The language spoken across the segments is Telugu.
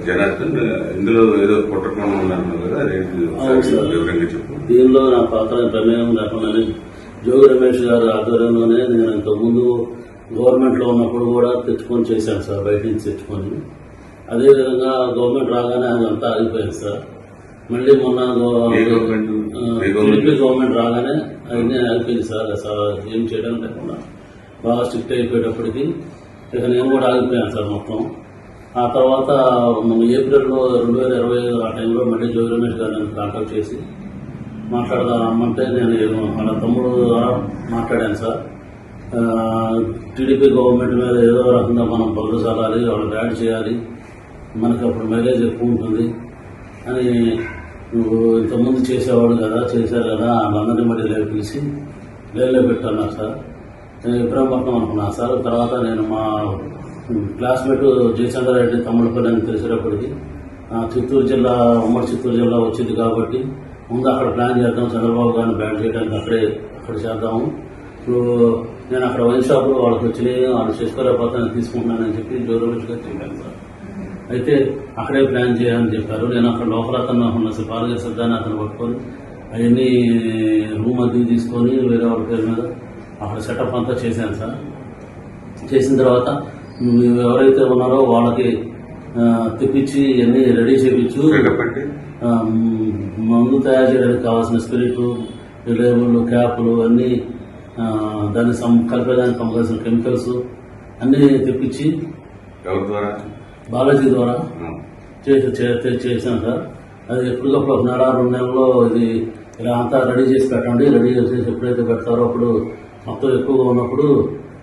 జనార్దన్, ఇందులో ఏదో కుట్రకోణం ఉన్నారు కదా, వివరంగా చెప్పు. దీనిలో నా పాత్ర ప్రమేయం లేకుండానే జోగి రమేష్ గారి ఆధ్వర్యంలోనే నేను ఇంతకుముందు గవర్నమెంట్లో ఉన్నప్పుడు కూడా తెచ్చుకొని చేశాను సార్, బయట నుంచి తెచ్చుకొని. అదేవిధంగా గవర్నమెంట్ రాగానే అదంతా ఆగిపోయింది సార్. మళ్ళీ మొన్న టీడీపీ గవర్నమెంట్ రాగానే అవన్నీ ఆగిపోయింది సార్. ఏం చేయడం లేకుండా బాగా స్ట్రిక్ట్ అయిపోయేటప్పటికి ఇక నేను కూడా ఆగిపోయాను సార్ మొత్తం. ఆ తర్వాత మన ఏప్రిల్లో 2025 ఆ టైంలో మళ్ళీ జోగి రమేష్ గారు నన్ను కాంటాక్ట్ చేసి మాట్లాడదాం రమ్మంటే నేను వాళ్ళ తమ్ముడు ద్వారా మాట్లాడాను సార్. టీడీపీ గవర్నమెంట్ మీద ఏదో రకంగా మనం బదులు చల్లాలి, వాళ్ళకి యాడ్ చేయాలి, మనకి అప్పుడు మైలేజ్ ఎక్కువ ఉంటుంది అని నువ్వు ఇంతకుముందు చేసేవాడు కదా, చేశారు కదా, వాళ్ళందరినీ మళ్ళీ పిలిచి లైన్లో పెట్టన్నారు సార్. నేను ఇబ్రాహీంపట్నం అనుకున్నా సార్. తర్వాత నేను మా క్లాస్మేట్ జయచంద్రారెడ్డి తమ్ముడిపల్లి అని తెలిసేటప్పటికి చిత్తూరు జిల్లా, ఉమ్మడి చిత్తూరు జిల్లా వచ్చింది కాబట్టి ముందు అక్కడ ప్లాన్ చేద్దాం, చంద్రబాబు గారిని బ్యాన్ చేయడానికి అక్కడ చేద్దాము. ఇప్పుడు నేను అక్కడ వైన్ షాప్లో వాళ్ళకి వచ్చినాయి, వాళ్ళు చేసుకోలేకపోతే నేను తీసుకుంటున్నానని చెప్పి జోగి రమేష్ గారు చెప్పాను సార్. అయితే అక్కడే ప్లాన్ చేయాలని చెప్పారు. నేను అక్కడ లోపల అతను ఉన్న పాలగర్ సిద్ధాన్ని అతను పట్టుకొని అవన్నీ రూమ్ అది తీసుకొని వేరే వాళ్ళ పేరు మీద అక్కడ సెటప్ అంతా చేశాను సార్. చేసిన తర్వాత ఎవరైతే ఉన్నారో వాళ్ళకి తెప్పించి అన్నీ రెడీ చేయించు, మందు తయారు చేయడానికి కావాల్సిన స్పిరిట్, లేబుల్, క్యాపులు అన్నీ, దాన్ని కలిపేదానికి కావాల్సిన కెమికల్స్ అన్నీ తెప్పించి బాలాజీ ద్వారా చేశాను సార్. అది ఎప్పటికప్పుడు 1 నెల 2 నెలల్లో ఇది ఇలా అంతా రెడీ చేసి పెట్టండి. రెడీ చేసి ఎప్పుడైతే పెడతారో అప్పుడు మొత్తం ఎక్కువగా ఉన్నప్పుడు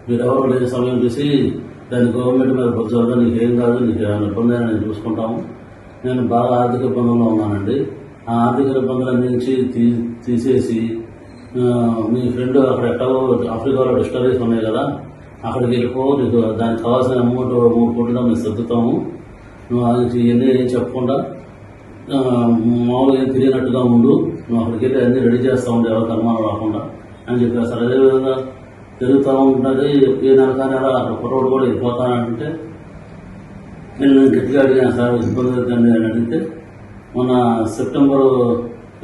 మీరు ఎవరు లేని సమయం చూసి దాన్ని గవర్నమెంట్ మీద బొజ్జాలి, నీకు ఏం కాదు, నీకు ఏమైనా ఇబ్బంది అయినా నేను చూసుకుంటాము. నేను బాగా ఆర్థిక ఇబ్బందుల్లో ఉన్నానండి. ఆ ఆర్థిక ఇబ్బందులన్నీ నుంచి తీసేసి మీ ఫ్రెండ్ అక్కడ ఎట్టవో ఆఫ్రికాలో డిస్టరీస్ ఉన్నాయి కదా, అక్కడికి వెళ్ళిపో, నీకు దానికి కావాల్సిన అమౌంట్ 3 కోట్లుగా మేము సర్దుతాము, నువ్వు అది ఇవన్నీ ఏం చెప్పకుండా మామూలుగా ఏం తిరిగినట్టుగా ఉండు, నువ్వు అక్కడికి వెళ్ళి అన్నీ రెడీ చేస్తూ ఉండే ఎవరికి అనుమానం రాకుండా అని చెప్పారు సార్. అదేవిధంగా తిరుగుతూ ఉంటుంది. ఏ నెల అక్కడ కుర్రోడు కూడా వెళ్ళిపోతానంటే నేను గట్టిగా అడిగాను సార్, ఇబ్బంది అవుతుంది అని అడిగితే మొన్న సెప్టెంబర్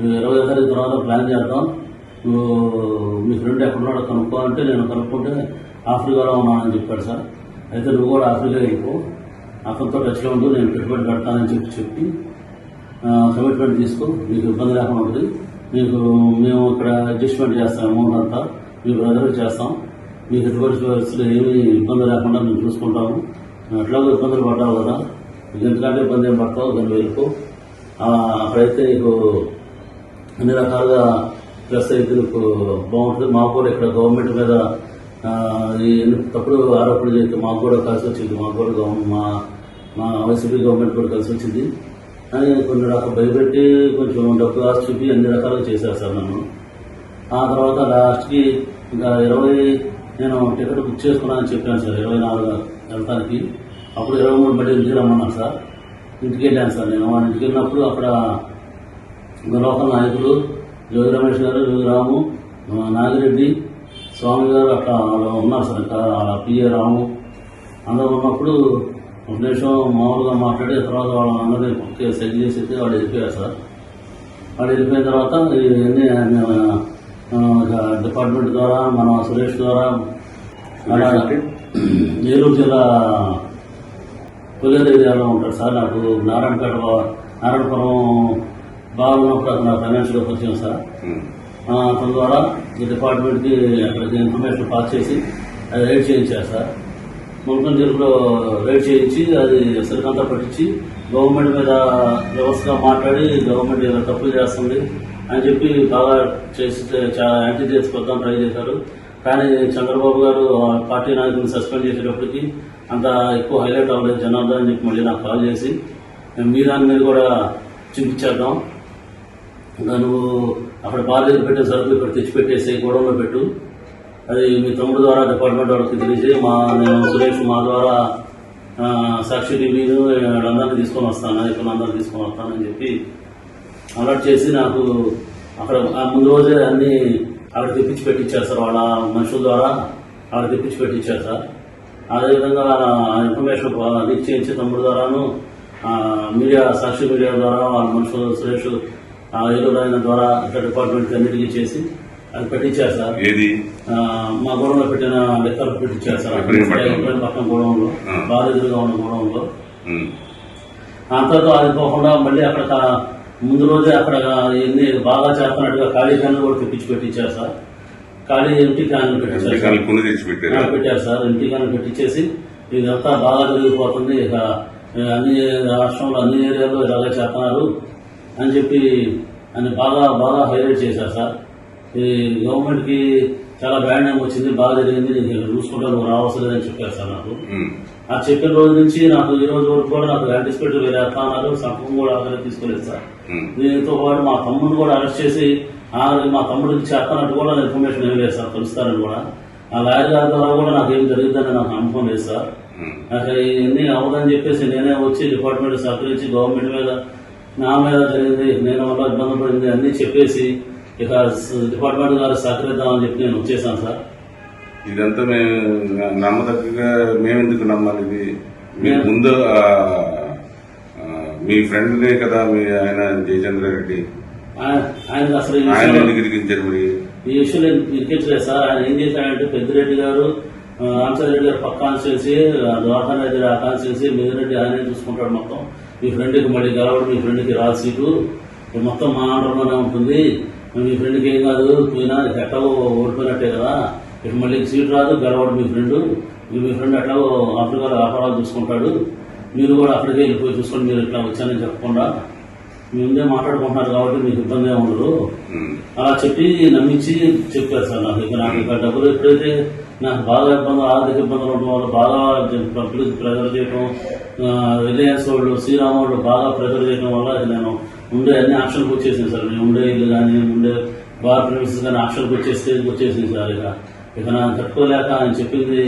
20వ తారీఖు తర్వాత ప్లాన్ చేద్దాం, నువ్వు మీ ఫ్రెండ్ ఎక్కడున్నాడో కనుక్కో అంటే నేను కనుక్కుంటే ఆఫ్రికాలో ఉన్నానని చెప్పాడు సార్. అయితే నువ్వు కూడా ఆఫ్రికా వెళ్ళిపో, అతనితో టచ్లో ఉండు, నేను పెట్టుబడి పెడతానని చెప్పి కమిట్మెంట్ తీసుకో, నీకు ఇబ్బంది లేకుండా ఉంటుంది, మేము ఇక్కడ అడ్జస్ట్మెంట్ చేస్తాం, అమౌంట్ అంతా మీ బ్రదర్కి చేస్తాం, మీకు ఎటువంటి పరిస్థితులు ఏమీ ఇబ్బంది లేకుండా మేము చూసుకుంటాము, ఎట్లాగో ఇబ్బందులు పడ్డావు కదా, నీకు ఎందుకంటే ఇబ్బంది ఏం పడతావు, దాన్ని వెళ్ళిపో, అక్కడైతే నీకు అన్ని రకాలుగా ప్లస్ అయితే నీకు బాగుంటుంది. మాకు కూడా ఇక్కడ గవర్నమెంట్ మీద తప్పుడు ఆరోపణలు చేస్తే మాకు కూడా కలిసి వచ్చింది, మాకు కూడా మా వైసీపీ గవర్నమెంట్ కూడా కలిసి వచ్చింది అని కొన్ని రకాలు భయపెట్టి కొంచెం డబ్బు ఆస్తి చూపి అన్ని రకాలుగా చేశారు సార్ నన్ను. ఆ తర్వాత లాస్ట్కి ఇంకా 20 నేను టికెట్ బుక్ చేసుకున్నానని చెప్పాను సార్, 24 వెళ్తానికి. అప్పుడు 23 మళ్ళీ ఇంటికి రమ్మన్నాను సార్. ఇంటికి వెళ్ళాను సార్. నేను వాళ్ళ ఇంటికి వెళ్ళినప్పుడు అక్కడ లోకల్ నాయకులు జోగి రమేష్ గారు, జోగి రాము, నాగిరెడ్డి, స్వామి గారు అట్లా ఉన్నారు సార్. ఇంకా పిఏ రాము అందరూ ఉన్నప్పుడు ఒక నిమిషం మామూలుగా మాట్లాడి తర్వాత వాళ్ళందరినీ సెట్ చేసి వాళ్ళు వెళ్ళిపోయారు సార్. వాళ్ళు వెళ్ళిపోయిన తర్వాత ఇవన్నీ డిపార్ట్మెంట్ ద్వారా మన సురేష్ ద్వారా అలా ఏలూరు జిల్లా పులివెందుల ఏరియాలో ఉంటాడు సార్. నాకు నారాయణపురం బాగున్నప్పుడు అక్కడ ఫైనాన్షియల్గా వచ్చాను సార్. అతని ద్వారా ఈ డిపార్ట్మెంట్కి అక్కడికి ఇన్ఫర్మేషన్ పాస్ చేసి అది రైడ్ చేయించారు సార్. మున్సిపల్ జిల్లాలో రైడ్ చేయించి అది సరికంతా పట్టించి గవర్నమెంట్ మీద వ్యవస్థగా మాట్లాడి గవర్నమెంట్ ఇలా తప్పులు చేస్తుంది అని చెప్పి బాగా చేసి చాలా యాంటీ చేసుకొద్దాం ట్రై చేశారు. కానీ చంద్రబాబు గారు పార్టీ నాయకులను సస్పెండ్ చేసేటప్పటికి అంత ఎక్కువ హైలైట్ అవ్వలేదు జనార్దన్ అని చెప్పి మళ్ళీ నాకు కాల్ చేసి మీ దాని మీద కూడా చూపించేద్దాం, ఇంకా నువ్వు అక్కడ బాధ్యత పెట్టే సరుకులు ఇక్కడ తెచ్చిపెట్టేసి గొడవలో పెట్టు, అది మీ తమ్ముడు ద్వారా డిపార్ట్మెంట్ వాళ్ళకి తెలిసి నేను సురేష్ మా ద్వారా సాక్షి టీవీను వాళ్ళందరినీ తీసుకొని వస్తాను, నాయకులందరినీ తీసుకొని వస్తానని చెప్పి అలర్ట్ చేసి నాకు అక్కడ ముందు రోజే అన్ని అక్కడ తెప్పించి పెట్టించారు సార్. వాళ్ళ మనుషుల ద్వారా అక్కడ తెప్పించి పెట్టించారు సార్. అదేవిధంగా ఇన్ఫర్మేషన్ లీక్ చేయించి తమ్ముడు ద్వారాను మీడియా సాక్షి మీడియా ద్వారా వాళ్ళ మనుషులు సురేష్ ఏలూరు ఆయన ద్వారా ఇట్లా డిపార్ట్మెంట్ అన్నిటికీ చేసి అది పెట్టించారు సార్. ఏది మా గోడంలో పెట్టిన లెక్కలు పెట్టించారు సార్. పక్కన గోడంలో బాగా ఎదురుగా ఉన్న గోడంలో. అంతతో అది పోకుండా మళ్ళీ అక్కడ ముందు రోజే అక్కడ ఎన్ని బాగా చేస్తున్నట్టుగా ఖాళీ క్యాన్లు కూడా పెట్టించారు సార్. ఖాళీ ఎంటీ క్యాన్లు పెట్టారు సార్. ఎంటీ క్యాన్లు పెట్టించేసి ఇదంతా బాగా జరిగిపోతుంది, ఇక అన్ని రాష్ట్రంలో అన్ని ఏరియాలో ఇలాగే చేస్తున్నారు అని చెప్పి అని బాగా బాగా హైలైట్ చేశారు సార్. ఈ గవర్నమెంట్ కి చాలా బ్యాడ్ నేమ్ వచ్చింది, బాగా జరిగింది, నేను చూసుకుంటా నువ్వు రావాల్సి లేదని చెప్పారు సార్ నాకు. ఆ చెప్పిన రోజు నుంచి నాకు ఈ రోజు వరకు కూడా నాకు యాంటిసిపేట్ వేరే అర్థాలు సంఘం కూడా ఆగ్రహం తీసుకోలేదు సార్. దీంతో పాటు మా తమ్ముడిని కూడా అరెస్ట్ చేసి మా తమ్ముడికి చేస్తానంటూ కూడా ఇన్ఫర్మేషన్ ఏం లేదు సార్, కలుస్తారని కూడా. ఆ లాయర్ గారి ద్వారా కూడా నాకు ఏం జరిగిందని నాకు నమ్మకం లేదు సార్. అక్కడ ఇవన్నీ అవ్వదని చెప్పేసి నేనే వచ్చి డిపార్ట్మెంట్ సహకరించి గవర్నమెంట్ మీద నా మీద జరిగింది, నేను వల్ల ఇబ్బంది పడింది అన్ని చెప్పేసి ఇక డిపార్ట్మెంట్ గారు సహకరిద్దామని చెప్పి నేను వచ్చేసాను సార్. ఇదంతా మేము నమ్మదగ్గగా మేమెందుకు నమ్మాలి? ఇది మీరు ముందు మీ ఫ్రెండ్నే కదా మీ ఆయన జయచంద్రారెడ్డి, ఆయన అసలు ఆయన ఎందుకు ఇరికించారు? మరి ఈ విషయంలో ఇరికించలేదు సార్. ఆయన ఏం చేశాడంటే పెద్దిరెడ్డి గారు రామచంద్రెడ్డి గారు పక్క కాన్స్టిట్యున్సీ, ద్వారకా రెడ్డి ఆ కాన్స్టిట్యున్సీ, మిగిలిరెడ్డి ఆయనే చూసుకుంటాడు మొత్తం. మీ ఫ్రెండ్కి మళ్ళీ గెలవడం, మీ ఫ్రెండ్కి రాదు సీటు, మొత్తం మా ఆంధ్రలోనే ఉంటుంది, మీ ఫ్రెండ్కి ఏం కాదు, పోయినా ఎట్లాగో ఓడిపోయినట్టే కదా, ఇక మళ్ళీ సీటు రాదు, గెలవడం మీ ఫ్రెండ్ ఎట్లాగో ఆఫ్రికాలో వ్యాపారాలు చూసుకుంటాడు, మీరు కూడా అక్కడికే వెళ్ళిపోయి చూసుకొని మీరు ఇట్లా వచ్చానని చెప్పకుండా మీ ముందే మాట్లాడుకుంటున్నారు కాబట్టి మీకు ఇబ్బంది ఏమి ఉండదు అలా చెప్పి నమ్మించి చెప్పారు సార్. నాకు ఇక డబ్బులు ఎప్పుడైతే నాకు బాగా ఇబ్బందులు, ఆర్థిక ఇబ్బందులు ఉండడం వల్ల బాగా పబ్లిక్ ప్రెజర్ చేయడం, రిలయన్స్ వాళ్ళు, శ్రీరామ్ వాళ్ళు బాగా ప్రెజర్ చేయడం వల్ల నేను ఉండే అన్ని ఆప్షన్కి వచ్చేసింది సార్. నేను ఉండే ఇల్లు కానీ ఉండే బార్ ప్రిమిసెస్ కానీ ఆప్షన్కి వచ్చేసింది సార్. ఇక నాకు తట్టుకోలేక ఆయన చెప్పింది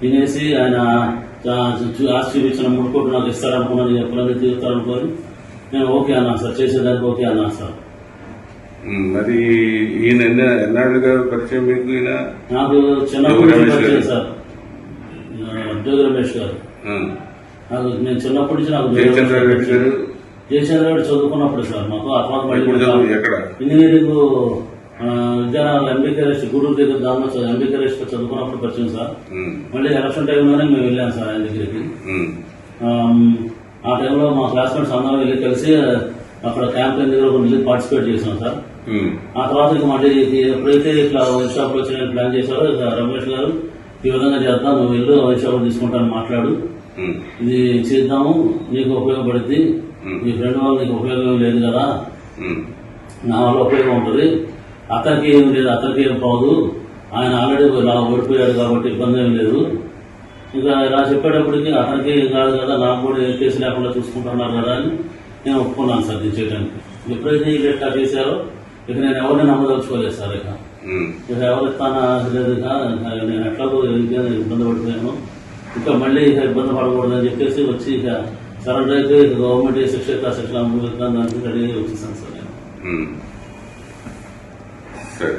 వినేసి ఆయన ఆశ్చర్యించిన 3 కోట్లు నాకు ఇస్తారనుకున్నాను, ఎప్పుడైనా తీరుతారనుకొని నేను ఓకే అన్నాను సార్, చేసేదానికి ఓకే అన్నాను సార్. మరి ఈయన ఎన్నాళ్ళుగా పరిచయం మీకు? ఈయన నాకు చిన్నప్పటి నుంచి పరిచయం సార్, జోగి రమేష్ గారు. నాకు నేను చిన్నప్పటి నుంచి నాకు జయచంద్రారెడ్డి గారు చదువుకున్నప్పుడు సార్ మాకు ఇంజనీరింగ్ విద్యానగర్ ఎంబీకేరెస్ట్ గూడూరు దగ్గర దానిలో ఎంబీకేరెస్ట్ చదువుకున్నప్పుడు పరిచయం సార్. మళ్ళీ ఎలక్షన్ టైంలోనే మేము వెళ్ళాం సార్ ఆయన దగ్గరికి. ఆ టైంలో మా క్లాస్మేట్స్ అందరం వెళ్ళి కలిసి అక్కడ క్యాంపెయిన్ దగ్గర వెళ్ళి పార్టిసిపేట్ చేసాం సార్. ఆ తర్వాత ఇక మళ్ళీ ఎప్పుడైతే ఇట్లా వైన్ షాప్ లో వచ్చి ప్లాన్ చేశారో ఇక రమేష్ గారు ఈ విధంగా చేద్దాం, నువ్వు వెళ్ళు వైన్ షాప్ తీసుకుంటాను మాట్లాడు, ఇది చేద్దాము, నీకు ఉపయోగపడుద్ది, నీ ఫ్రెండ్ వల్ల నీకు ఉపయోగం లేదు కదా, నా వల్ల ఉపయోగం ఉంటుంది, అతనికి ఏం లేదు, అతనికి ఏం పోదు, ఆయన ఆల్రెడీ ఇలా ఓడిపోయాడు కాబట్టి ఇబ్బంది ఏం లేదు, ఇక ఇలా చెప్పేటప్పటికి అతనికి ఏం కాదు కదా, నాకు కూడా ఏ కేసు లేకుండా చూసుకుంటున్నారు కదా అని నేను ఒప్పుకున్నాను సార్ ఇది చేయడానికి. ఎప్పుడైతే ఈ లెక్క చేశారో ఇక నేను ఎవరిని నమ్మదలుచుకోలేదు సార్. ఇక ఎవరు ఇస్తానా లేదు, నేను ఎట్లాగో ఇబ్బంది పడిపోయాను, ఇంకా మళ్ళీ ఇక ఇబ్బంది పడకూడదని చెప్పేసి వచ్చి ఇక సరెండర్ అయితే ఇక గవర్నమెంట్ ఏ శిక్ష శిక్షణ దానికి రెడీ వచ్చేసాను సార్ నేను. సరే.